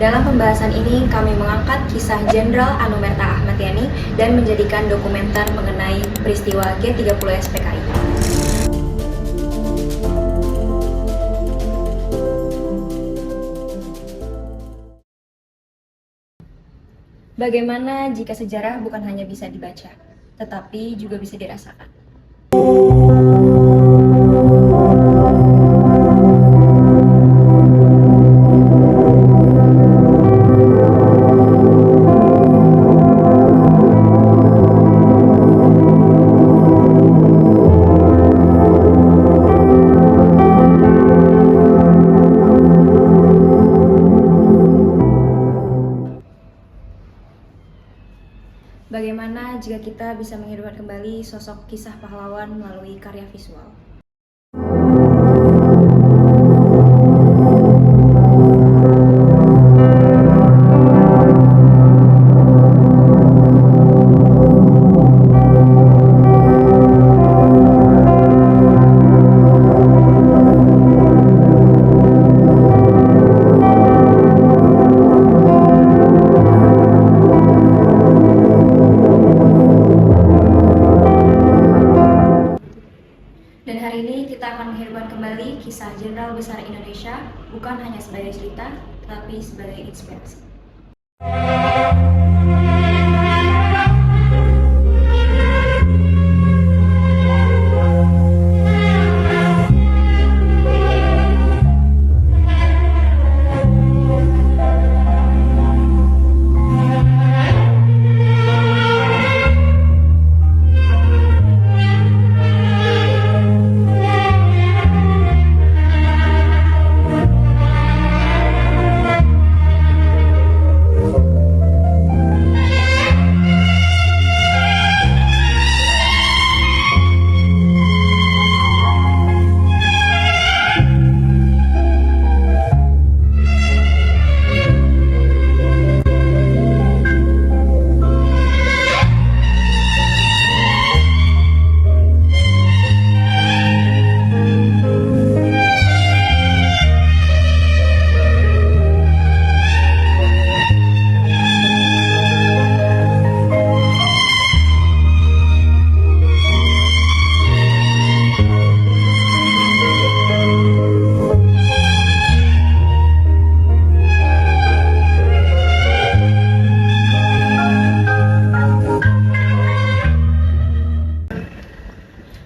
Dalam pembahasan ini, kami mengangkat kisah Jenderal Anumerta Ahmad Yani dan menjadikan dokumenter mengenai peristiwa G30 SPKI. Bagaimana jika sejarah bukan hanya bisa dibaca, tetapi juga bisa dirasakan? Bagaimana jika kita bisa menghidupkan kembali sosok kisah pahlawan melalui karya visual? Dan hari ini kita akan menghidupkan kembali kisah Jenderal Besar Indonesia, bukan hanya sebagai cerita, tapi sebagai inspirasi.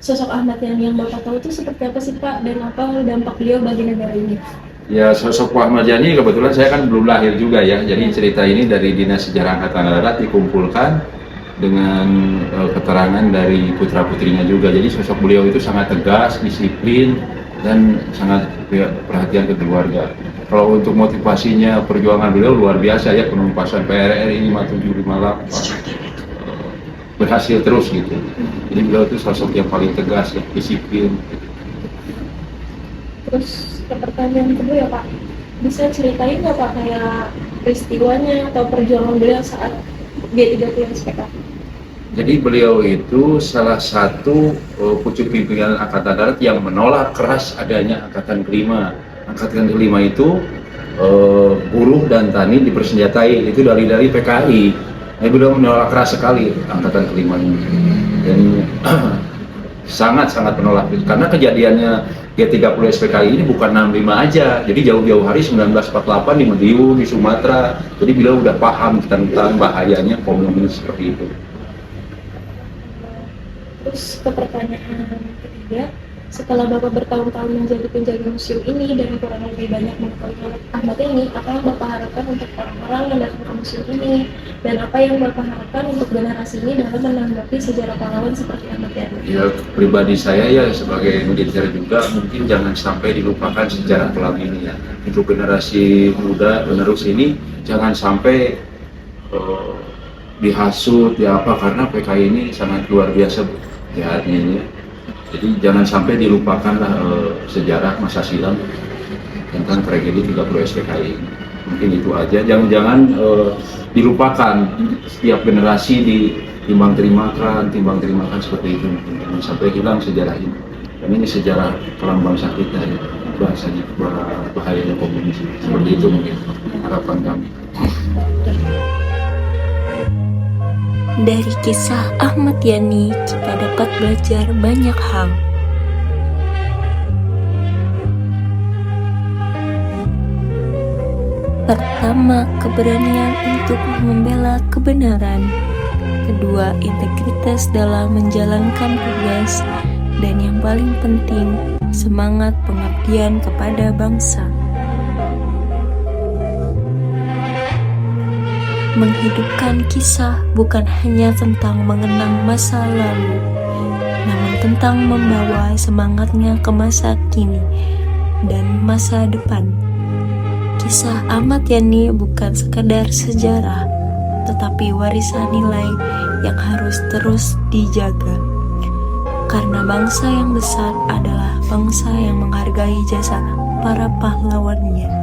Sosok Ahmad Yani yang Bapak tahu itu seperti apa sih Pak, dan apa dampak beliau bagi negara ini? Ya, sosok Pak Ahmad Yani kebetulan saya kan belum lahir juga ya, jadi cerita ini dari Dinas Sejarah Angkatan Darat dikumpulkan dengan keterangan dari putra-putrinya juga. Jadi sosok beliau itu sangat tegas, disiplin, dan sangat perhatian ke keluarga. Kalau untuk motivasinya, perjuangan beliau luar biasa ya, penumpasan PRRI 5758 berhasil terus gitu. Jadi beliau itu sosok yang paling tegas, ya, disiplin. Terus ke pertanyaan kedua ya Pak, bisa ceritain nggak Pak kayak peristiwanya atau perjuangan beliau saat G30 SPKI? Jadi beliau itu salah satu pucuk pimpinan Angkatan Darat yang menolak keras adanya Angkatan Kelima. Angkatan Kelima itu buruh dan tani dipersenjatai, itu dari PKI. Nah, beliau menolak keras sekali Angkatan Kelima ini, dan sangat menolak itu. Karena kejadiannya G30 SPKI ini bukan 65 aja, jadi jauh-jauh hari 1948 di Madiun, di Sumatera. Jadi beliau udah paham tentang bahayanya komunis seperti itu. Terus ke pertanyaan ketiga, setelah Bapak bertahun-tahun menjadi penjaga museum ini dan kurang lebih banyak mengetahui Ahmad Yani, apa yang Bapak harapkan untuk orang-orang yang datang ke museum ini, dan apa yang Bapak harapkan untuk generasi ini dalam menanggapi sejarah pahlawan seperti Ahmad Yani? Ya, pribadi saya ya sebagai militer juga, mungkin jangan sampai dilupakan sejarah kelam ini ya. Untuk generasi muda penerus ini jangan sampai dihasut ya apa, karena PKI ini sangat luar biasa jahatnya ini. Jadi jangan sampai dilupakanlah sejarah masa silam tentang tragedi 30 SPKI. Mungkin itu aja, jangan dilupakan. Setiap generasi timbang terimakan seperti itu. Jangan sampai hilang sejarah ini. Dan ini sejarah kelam bangsa kita ya. bahayanya komunis. Seperti itu mungkin harapan kami. Dari kisah Ahmad Yani kita dapat belajar banyak hal. Pertama, keberanian untuk membela kebenaran. Kedua, integritas dalam menjalankan tugas. Dan yang paling penting, semangat pengabdian kepada bangsa. Menghidupkan kisah bukan hanya tentang mengenang masa lalu, namun tentang membawa semangatnya ke masa kini dan masa depan. Kisah Ahmad Yani bukan sekadar sejarah, tetapi warisan nilai yang harus terus dijaga. Karena bangsa yang besar adalah bangsa yang menghargai jasa para pahlawannya.